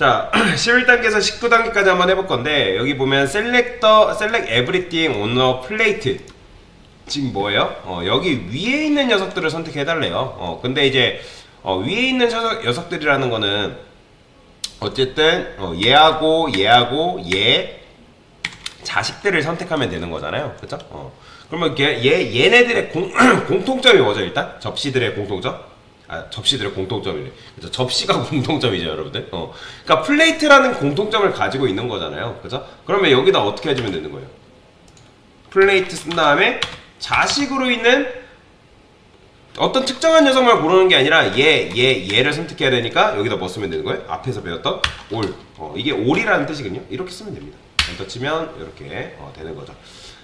자, 11단계에서 19단계까지 한번 해볼 건데, 여기 보면 select everything on a plate. 지금 뭐예요? 여기 위에 있는 녀석들을 선택해달래요. 근데 이제, 위에 있는 녀석들이라는 거는, 어쨌든, 얘하고, 얘, 자식들을 선택하면 되는 거잖아요. 그쵸? 그러면 얘네들의 공통점이 뭐죠, 일단? 접시들의 공통점? 접시들의 공통점이래. 그죠? 접시가 공통점이죠, 여러분들. 그러니까 플레이트라는 공통점을 가지고 있는 거잖아요. 그죠? 그러면 여기다 어떻게 해주면 되는 거예요? 플레이트 쓴 다음에 자식으로 있는 어떤 특정한 녀석만 고르는 게 아니라 얘를 선택해야 되니까 여기다 뭐 쓰면 되는 거예요? 앞에서 배웠던 all. 이게 all이라는 뜻이거든요. 이렇게 쓰면 됩니다. 엔터 치면 이렇게 되는 거죠.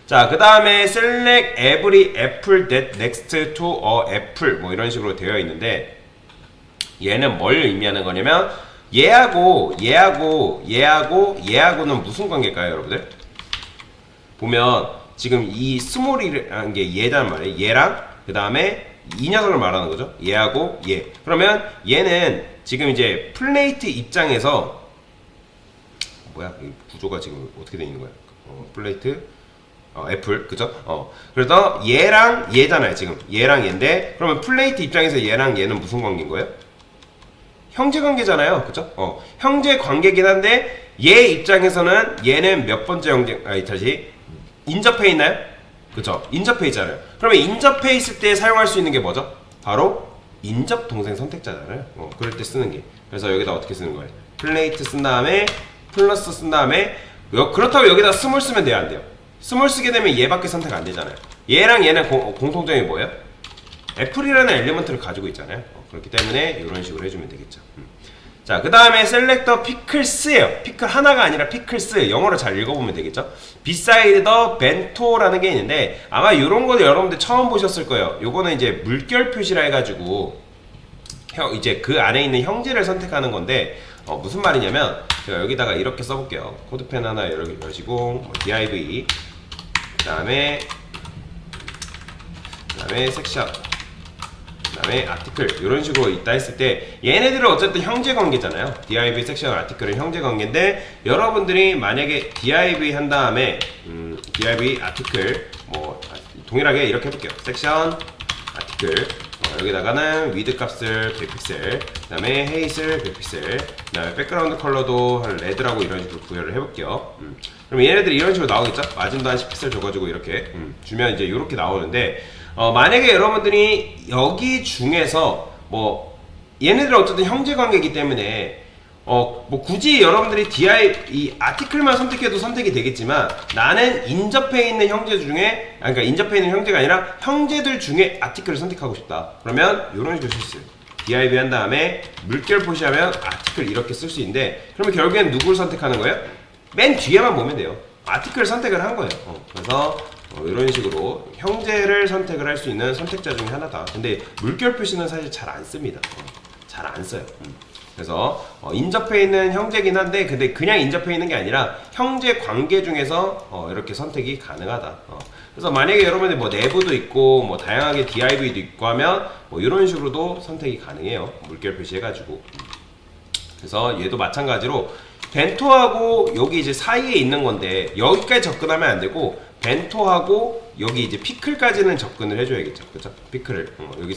자, 그 다음에 select every apple that next to a apple 뭐 이런 식으로 되어 있는데 얘는 뭘 의미하는 거냐면 얘하고는 무슨 관계일까요, 여러분들? 보면 지금 이 스몰이라는 게 얘란 말이에요. 얘랑 그 다음에 이 녀석을 말하는 거죠. 얘하고 얘. 그러면 얘는 지금 이제 플레이트 입장에서 뭐야? 이 구조가 지금 어떻게 되어 있는 거야? 플레이트 애플, 그죠? 그래서 얘랑 얘잖아요, 지금. 얘랑 얘인데, 그러면 플레이트 입장에서 얘랑 얘는 무슨 관계인 거예요? 형제 관계잖아요, 그죠? 형제 관계긴 한데, 얘 입장에서는 얘는 몇 번째 형제, 다시, 인접해 있나요? 그죠? 인접해 있잖아요. 그러면 인접해 있을 때 사용할 수 있는 게 뭐죠? 바로 인접 동생 선택자잖아요. 그럴 때 쓰는 게. 그래서 여기다 어떻게 쓰는 거예요? 플레이트 쓴 다음에, 플러스 쓴 다음에, 그렇다고 여기다 스몰 쓰면 돼요, 안 돼요? 스몰 쓰게 되면 얘밖에 선택 안 되잖아요. 얘랑 얘는 공통점이 뭐예요? 애플이라는 엘리먼트를 가지고 있잖아요. 그렇기 때문에 이런 식으로 해주면 되겠죠. 자, 그 다음에 셀렉터 피클스예요. 피클 하나가 아니라 피클스. 영어로 잘 읽어보면 되겠죠. 비사이드 더 벤토라는 게 있는데 아마 이런 거 여러분들 처음 보셨을 거예요. 요거는 이제 물결 표시라 해가지고 이제 그 안에 있는 형제를 선택하는 건데 무슨 말이냐면 제가 여기다가 이렇게 써볼게요. 코드펜 하나 이렇게 여시고 div 그 다음에 섹션 그 다음에 아티클 이런 식으로 있다 했을 때 얘네들은 어쨌든 형제 관계잖아요. div 섹션 아티클은 형제 관계인데 여러분들이 만약에 div 한 다음에 div 아티클 뭐 동일하게 이렇게 해볼게요. 섹션 아티클 여기다가는 위드 값을 100픽셀 그 다음에 헤이스를 100픽셀 그 다음에 백그라운드 컬러도 한 레드라고 이런 식으로 구별을 해볼게요. 그럼 얘네들이 이런 식으로 나오겠죠? 마진도 한 10픽셀 줘가지고 이렇게 주면 이제 이렇게 나오는데 만약에 여러분들이 여기 중에서 뭐 얘네들은 어쨌든 형제 관계이기 때문에 뭐 굳이 여러분들이 이 아티클만 선택해도 선택이 되겠지만 나는 인접해 있는 형제 중에 그러니까 인접해 있는 형제가 아니라 형제들 중에 아티클을 선택하고 싶다. 그러면 이런 식으로 쓸 수 있어요. div 한 다음에 물결 표시하면 아티클 이렇게 쓸 수 있는데 그러면 결국엔 누구를 선택하는 거예요? 맨 뒤에만 보면 돼요. 아티클 선택을 한 거예요. 그래서 이런 식으로 형제를 선택을 할 수 있는 선택자 중에 하나다. 근데 물결 표시는 사실 잘 안 씁니다. 잘 안 써요. 그래서 인접해 있는 형제긴 한데 근데 그냥 인접해 있는 게 아니라 형제 관계 중에서 이렇게 선택이 가능하다. 그래서 만약에 여러분들 뭐 내부도 있고 뭐 다양하게 div도 있고 하면 뭐 이런 식으로도 선택이 가능해요. 물결 표시해가지고. 그래서 얘도 마찬가지로 벤토하고 여기 이제 사이에 있는 건데 여기까지 접근하면 안 되고 벤토하고 여기 이제 피클까지는 접근을 해줘야겠죠. 그쵸? 피클을 여기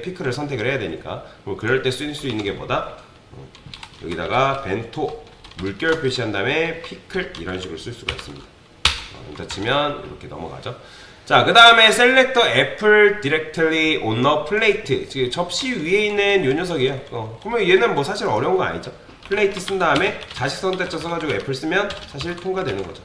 피클을 선택을 해야 되니까. 그럼 그럴 때 쓸 수 있는 게 뭐다? 여기다가 벤토 물결 표시한 다음에 피클 이런 식으로 쓸 수가 있습니다. 엔터 치면 이렇게 넘어가죠. 자, 그 다음에 셀렉터 애플 디렉트리 on a plate. 접시 위에 있는 요 녀석이에요. 그러면 얘는 뭐 사실 어려운 거 아니죠. 플레이트 쓴 다음에 자식 선택자 써가지고 애플 쓰면 사실 통과되는 거죠.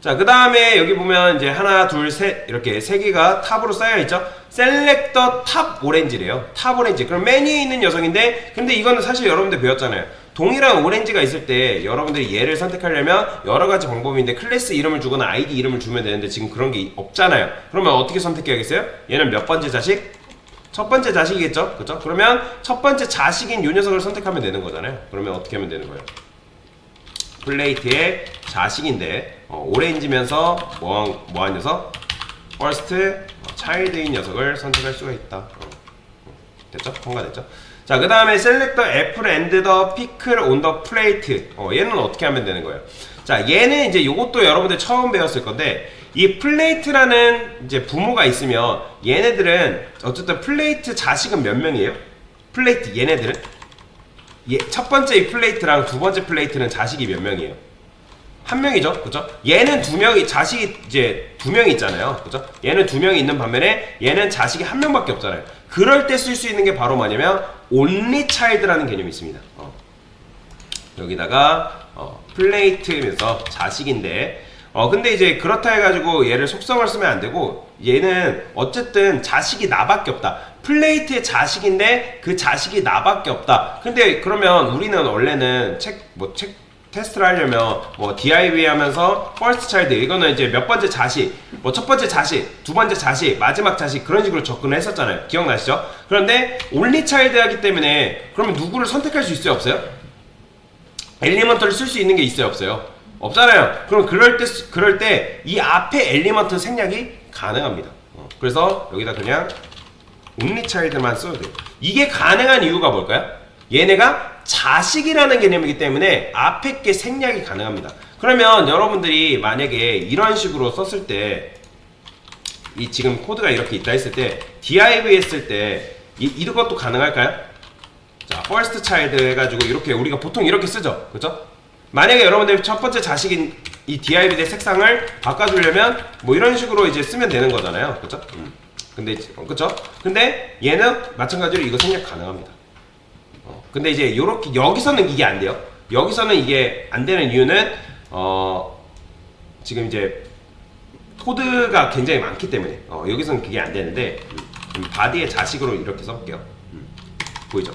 자, 그 다음에 여기 보면 이제 하나, 둘, 셋 이렇게 세 개가 탑으로 쌓여있죠. 셀렉터 탑 오렌지래요. 탑 오렌지. 그럼 메뉴에 있는 녀석인데 근데 이거는 사실 여러분들 배웠잖아요. 동일한 오렌지가 있을 때 여러분들이 얘를 선택하려면 여러 가지 방법인데 클래스 이름을 주거나 아이디 이름을 주면 되는데 지금 그런 게 없잖아요. 그러면 어떻게 선택해야겠어요? 얘는 몇 번째 자식? 첫 번째 자식이겠죠? 그쵸? 그러면 첫 번째 자식인 요 녀석을 선택하면 되는 거잖아요. 그러면 어떻게 하면 되는 거예요? 플레이트의 자식인데 오렌지면서 뭐한 녀석? first child인 녀석을 선택할 수가 있다. 됐죠? 통과됐죠? 자, 그 다음에 select the apple and the pickle on the plate. 얘는 어떻게 하면 되는 거예요? 자, 얘는 이제 요것도 여러분들 처음 배웠을 건데, 이 플레이트라는 이제 부모가 있으면 얘네들은 어쨌든 플레이트 자식은 몇 명이에요? 플레이트 얘네들은 첫 번째 이 플레이트랑 두 번째 플레이트는 자식이 몇 명이에요? 한 명이죠, 그죠? 얘는 두 명이 자식이 이제 두 명이 있잖아요, 그죠? 얘는 두 명이 있는 반면에 얘는 자식이 한 명밖에 없잖아요. 그럴 때 쓸 수 있는 게 바로 뭐냐면 only child라는 개념이 있습니다. 여기다가 플레이트면서 자식인데 근데 이제 그렇다 해가지고 얘를 속성을 쓰면 안 되고 얘는 어쨌든 자식이 나밖에 없다. 플레이트의 자식인데 그 자식이 나밖에 없다. 근데 그러면 우리는 원래는 책 테스트를 하려면 뭐 div 하면서 first child 이거는 이제 몇 번째 자식, 뭐 첫 번째 자식, 두 번째 자식, 마지막 자식 그런 식으로 접근을 했었잖아요. 기억나시죠? 그런데 only child 하기 때문에 그러면 누구를 선택할 수 있어요, 없어요? 엘리먼트를 쓸 수 있는 게 있어요, 없어요? 없잖아요. 그럼 그럴 때 이 앞에 엘리먼트 생략이 가능합니다. 그래서 여기다 그냥 only child만 써도 돼요. 이게 가능한 이유가 뭘까요? 얘네가 자식이라는 개념이기 때문에 앞에 게 생략이 가능합니다. 그러면 여러분들이 만약에 이런 식으로 썼을 때 이 지금 코드가 이렇게 있다 했을 때 div 했을 때 이것도 가능할까요? 자, first child 해가지고 이렇게 우리가 보통 이렇게 쓰죠, 그죠? 만약에 여러분들 첫 번째 자식인 이 div의 색상을 바꿔주려면 뭐 이런 식으로 이제 쓰면 되는 거잖아요, 그죠? 근데 그죠? 근데 얘는 마찬가지로 이거 생략 가능합니다. 근데 이제 요렇게 여기서는 이게 안 돼요. 여기서는 이게 안 되는 이유는 지금 이제 코드가 굉장히 많기 때문에 여기서는 그게 안 되는데 바디의 자식으로 이렇게 써볼게요. 보이죠?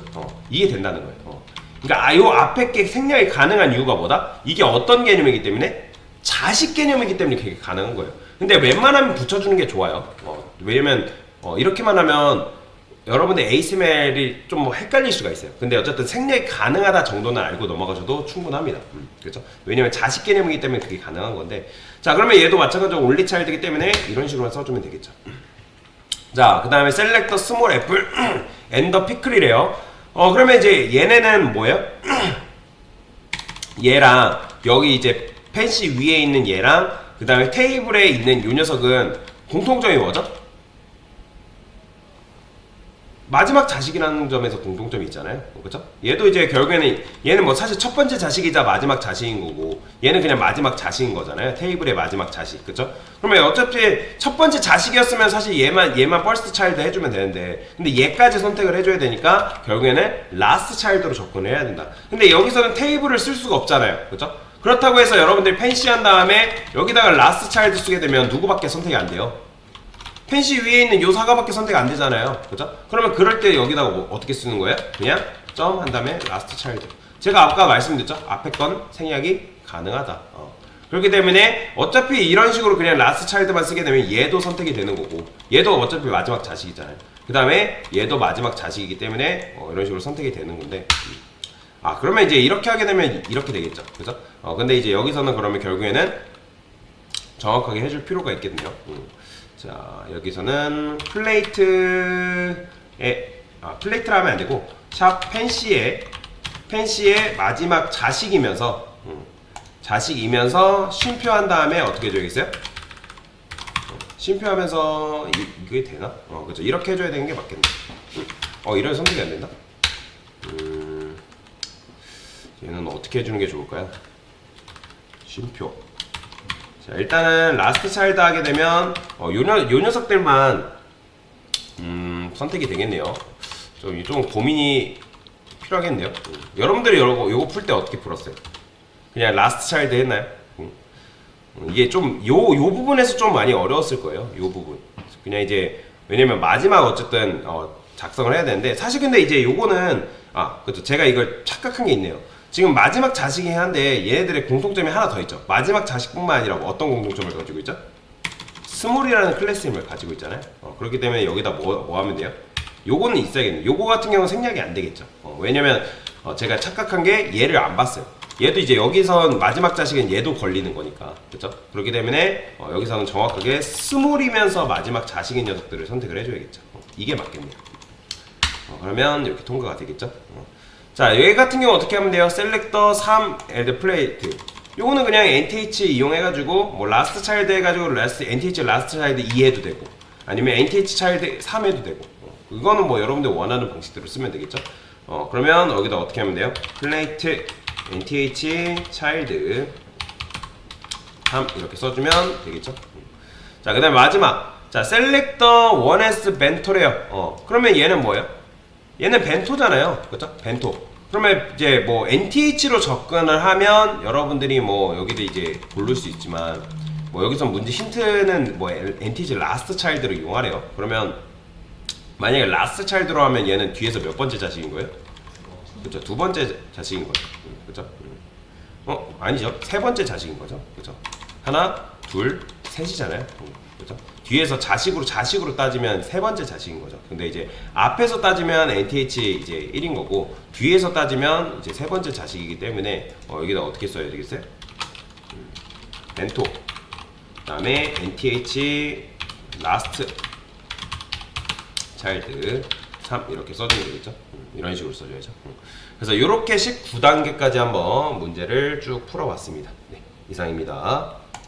이게 된다는 거예요. 그러니까 요 앞에 게 생략이 가능한 이유가 뭐다? 이게 어떤 개념이기 때문에? 자식 개념이기 때문에 그게 가능한 거예요. 근데 웬만하면 붙여주는 게 좋아요. 왜냐면 이렇게만 하면 여러분의 ASML이 좀 뭐 헷갈릴 수가 있어요. 근데 어쨌든 생략이 가능하다 정도는 알고 넘어가셔도 충분합니다. 그렇죠? 왜냐면 자식 개념이기 때문에 그게 가능한 건데, 자, 그러면 얘도 마찬가지로 only child이기 때문에 이런 식으로만 써주면 되겠죠. 자, 그 다음에 select the small apple and the pickle이래요. 그러면 이제 얘네는 뭐예요? 얘랑 여기 이제 펜시 위에 있는 얘랑 그 다음에 테이블에 있는 요 녀석은 공통점이 뭐죠? 마지막 자식이라는 점에서 공통점이 있잖아요, 그렇죠? 얘도 이제 결국에는 얘는 뭐 사실 첫 번째 자식이자 마지막 자식인 거고 얘는 그냥 마지막 자식인 거잖아요. 테이블의 마지막 자식, 그렇죠? 그러면 어차피 첫 번째 자식이었으면 사실 얘만 first child 해주면 되는데 근데 얘까지 선택을 해줘야 되니까 결국에는 last child로 접근을 해야 된다. 근데 여기서는 테이블을 쓸 수가 없잖아요, 그렇죠? 그렇다고 해서 여러분들이 펜시한 다음에 여기다가 last child 쓰게 되면 누구밖에 선택이 안 돼요? 펜시 위에 있는 요 사과밖에 선택 안 되잖아요, 그죠? 그러면 그럴 때 여기다가 뭐 어떻게 쓰는 거예요? 그냥 점 한 다음에 last child. 제가 아까 말씀드렸죠? 앞에 건 생략이 가능하다. 그렇기 때문에 어차피 이런 식으로 그냥 last child만 쓰게 되면 얘도 선택이 되는 거고 얘도 어차피 마지막 자식이잖아요. 그 다음에 얘도 마지막 자식이기 때문에 이런 식으로 선택이 되는 건데 그러면 이제 이렇게 하게 되면 이렇게 되겠죠, 그죠? 근데 이제 여기서는 그러면 결국에는 정확하게 해줄 필요가 있겠네요. 자, 여기서는 플레이트에 플레이트라 하면 안 되고 샵 펜시의 마지막 자식이면서 자식이면서 쉼표한 다음에 어떻게 해줘야겠어요? 쉼표하면서 이게 되나? 그렇죠. 이렇게 해줘야 되는 게 맞겠네. 이런 선택이 안 된다. 얘는 어떻게 해주는 게 좋을까요? 쉼표. 자, 일단은 라스트 차일드 하게 되면 요 녀석들만 선택이 되겠네요. 좀 고민이 필요하겠네요. 여러분들이 요거 풀 때 어떻게 풀었어요? 그냥 라스트 차일드 했나요? 이게 좀 요 부분에서 좀 많이 어려웠을 거예요. 요 부분. 그냥 이제 왜냐면 마지막 어쨌든 작성을 해야 되는데 사실 근데 이제 요거는 그렇죠. 제가 이걸 착각한 게 있네요. 지금 마지막 자식이긴 한데 얘네들의 공통점이 하나 더 있죠. 마지막 자식뿐만 아니라 어떤 공통점을 가지고 있죠? 스몰이라는 클래스 이름을 가지고 있잖아요. 그렇기 때문에 여기다 뭐 하면 돼요? 요거는 있어야겠네요. 요거 같은 경우는 생략이 안 되겠죠. 왜냐면 제가 착각한 게 얘를 안 봤어요. 얘도 이제 여기선 마지막 자식은 얘도 걸리는 거니까, 그렇죠? 그렇기 때문에 여기서는 정확하게 스몰이면서 마지막 자식인 녀석들을 선택을 해줘야겠죠. 이게 맞겠네요. 그러면 이렇게 통과가 되겠죠. 자, 여기 같은 경우 어떻게 하면 돼요? 셀렉터 3 add plate. 요거는 그냥 NTH 이용해가지고 뭐 라스트 차일드 해가지고 NTH 라스트 차일드 2 해도 되고 아니면 NTH 차일드 3 해도 되고 이거는 뭐 여러분들 원하는 방식대로 쓰면 되겠죠. 그러면 여기다 어떻게 하면 돼요? 플레이트 NTH 차일드 3 이렇게 써주면 되겠죠. 자, 그 다음에 마지막 자 셀렉터 1S 벤토래요. 그러면 얘는 뭐예요? 얘는 벤토잖아요. 그죠? 벤토. 그러면 이제 뭐 NTH로 접근을 하면 여러분들이 뭐 여기도 이제 고를 수 있지만 뭐 여기서 문제 힌트는 뭐 NTH 라스트 차일드로 이용하래요. 그러면 만약에 라스트 차일드로 하면 얘는 뒤에서 몇 번째 자식인 거예요? 그죠? 두 번째 자식인 거죠. 그죠? 아니죠. 세 번째 자식인 거죠. 그죠? 하나, 둘, 셋이잖아요. 그죠? 뒤에서 자식으로 따지면 세 번째 자식인 거죠. 근데 이제 앞에서 따지면 NTH 이제 1인 거고 뒤에서 따지면 이제 세 번째 자식이기 때문에 여기다 어떻게 써야 되겠어요? 벤토 그다음에 NTH 라스트 차일드 3 이렇게 써주면 되겠죠. 이런 식으로 써줘야죠. 그래서 이렇게 19단계까지 한번 문제를 쭉 풀어봤습니다. 네, 이상입니다.